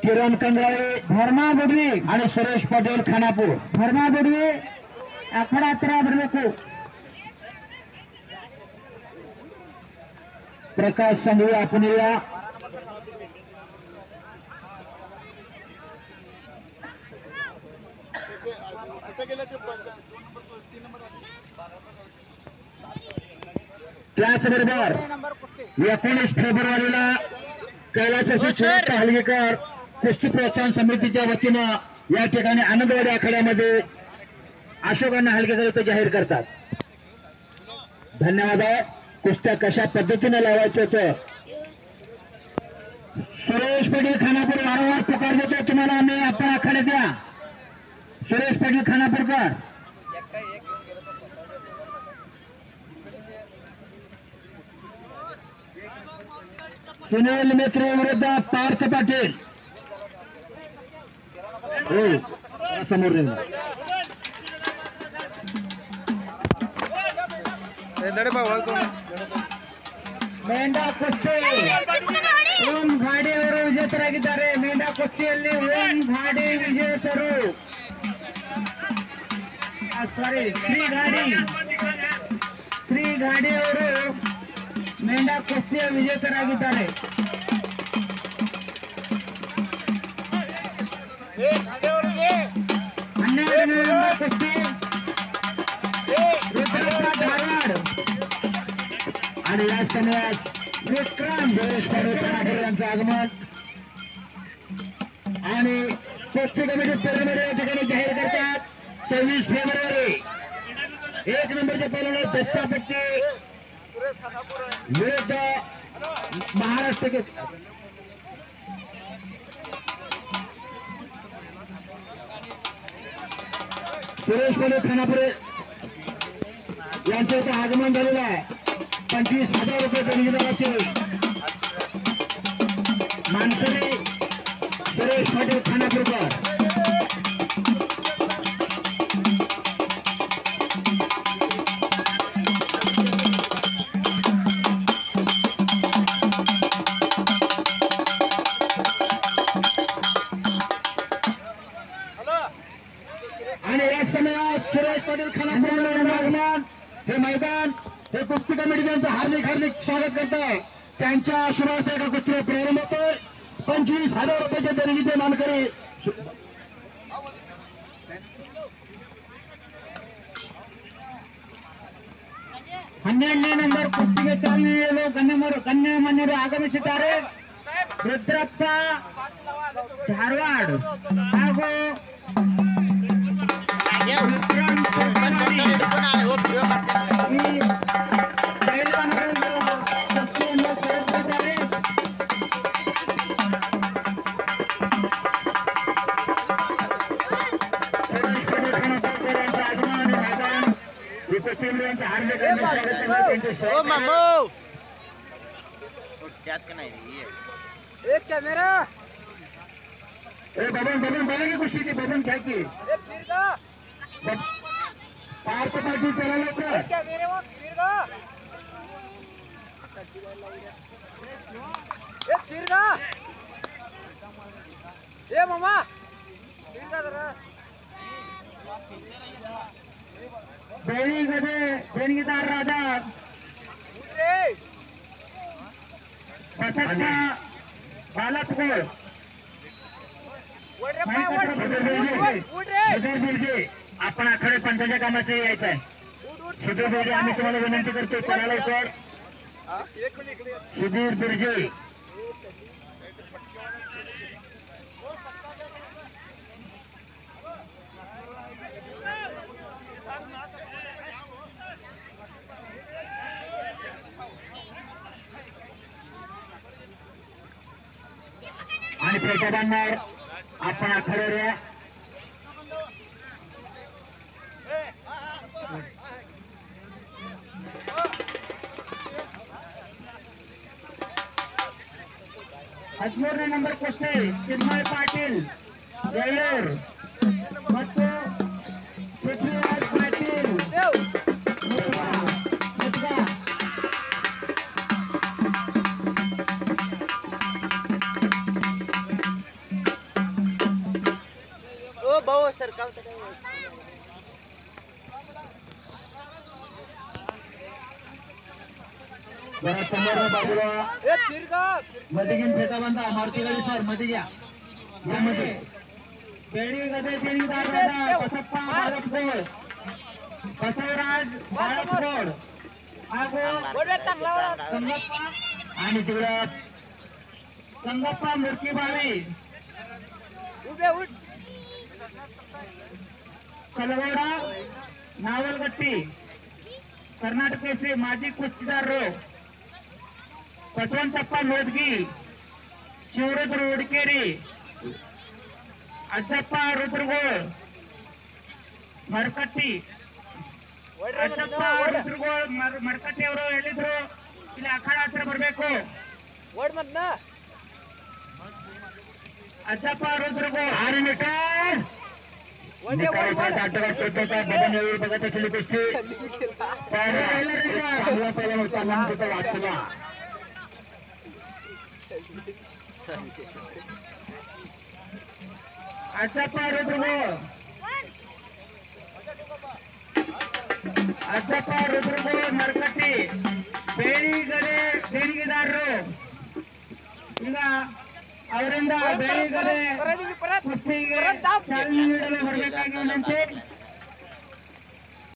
किरण कंगराळे धर्मा बुडवी आणि सुरेश पटेल खानापूर. धर्मा बुडवी आखाडा 13 बरको. प्रकाश संघवी आपण या. त्याचबरोबर 19 फेब्रुवारीला कैलास हलगेकर कुस्ती प्रोत्साहन समितीच्या वतीनं या ठिकाणी आनंदवाडी आखाड्यामध्ये अशोकांना हलगेकर इथे जाहीर करतात. धन्यवाद. कुस्त्या कशा पद्धतीने लावायचं होतं. सुरेश पाटील खानापूर वारंवार पुकार देतो तुम्हाला आम्ही. आपण आखाड्यात या. सुरेश पाटील खानापूरकर. सुनील मेत्रे विरुद्ध पार्थ पाटील. हो समोर ಮೇಂಡಾ ಕುಸ್ತಿ ಓಂ ಗಾಡಿಯವರು ವಿಜೇತರಾಗಿದ್ದಾರೆ. ಮೇಂಡಾ ಕುಸ್ತಿಯಲ್ಲಿ ಓಂ ಗಾಡಿ ವಿಜೇತರು. ಸಾರಿ ಶ್ರೀ ಗಾಡಿಯವರು ಮೇಂಡಾ ಕುಸ್ತಿಯ ವಿಜೇತರಾಗಿದ್ದಾರೆ. 12ನೇ ನಂಬರ್ ಕುಸ್ತಿ धारवाड आणि या समयास विक्रम सुरेश पाटील यांचं आगमन आणि कुस्ती कमिटी पिरामिड या ठिकाणी जाहीर करतात. 26 फेब्रुवारी 1 नंबरचे पैलवान दशापट्टी विरुद्ध महाराष्ट्र के सुरेश पाटील खानापूर यांचं इथे आगमन झालेलं आहे. 25,000 रुपये देणगीदाराचे मानकरी सुरेश पाटील खानापूरकर. आणि या समयात सुरेश पाटील खानापूर आगमन हे मैदान हे कुस्ती कमिटी त्यांचं हार्दिक स्वागत करत आहे. त्यांच्या शुभार्थ एका कुस्तीला प्रारंभ होतोय. 25,000 रुपयाचे देणगीचे मानकरी 12ನೇ ನಂಬರ್ ಕುಸ್ತಿಗೆ ಚಾಲನೆ ಗಣ್ಯಮಾನ್ಯರು ಆಗಮಿಸಿದ್ದಾರೆ. ರುದ್ರಪ್ಪ ಧಾರವಾಡ ಹಾಗೂ एक कैमरा बबन बघा कुस्ती की बबन घ्या की पार्थ पाटील चला लवकर. ए मामा बेळीमध्ये देणगीदार राजा बसप्पा बालतपूर सुधीर बिरजे. आपण आखाडे पंचाच्या कामाचे यायचं आहे. सुधीर बिरजे आम्ही तुम्हाला विनंती करतो चला लवकर. सुधीर बिरजे आणि फेटा बांधणार आपण आखाड्यावर या. हजमूर नंबर कुस्ती चिन्मय पाटील वेळूर ಮತ್ತು पृथ्वीराज पाटील जरा समोर बाजूला ए फिर का मध्ये घेऊन फेटा बांधा. मारुती गाडी सर मध्ये घ्या. यामध्ये बेडी गदे बेडी दादा बसप्पा बाळकफोड बसवराज बाळकफोड वडवे चांगला वडा संगप्पा आणि तिकडं संगप्पा मूर्तीबावी उभे उठ कलवाडा नावलगट्टी कर्नाटकेचे माजी कुस्तीदार बसवंतप्पा मोदगी शिवरुद्र उडकेरी अज्जप्पा रुद्रगोळ ಮರಕಟ್ಟಿ ಅಜ್ಜಪ್ಪ ರುದ್ರಗೋಳ್ ಮರಕಟ್ಟಿ ಅವರು ಎಲ್ಲಿದ್ರು ಇಲ್ಲಿ ಅಖಾಡ ಹತ್ರ ಬರ್ಬೇಕು. ಓಡ್ ಮತ್ನ ಅಜ್ಜಪ್ಪ ರುದ್ರಗೋಳ್ ಆರಿನಿಕ ಓಡಿ ಓಡಿ बदन एवढी बघत असलेली कुस्ती चांगला पहिला होता. मग तिथं वाचला. अज्जप्प रुद्रगोळ ಅಜ್ಜಪ್ಪ ರುದ್ರಗೋಳ್ ಮರಕಟ್ಟಿ ಬೇಡಿಗರೆ ದೇಣಿಗೆದಾರರು ಈಗ ಅವರಿಂದ ಬೇಡಿಗರೆ ಕುಸ್ತಿಗೆ ಚಾಲನೆ ನೀಡಲು ಬರಬೇಕಾಗಿ ವಿನಂತಿ.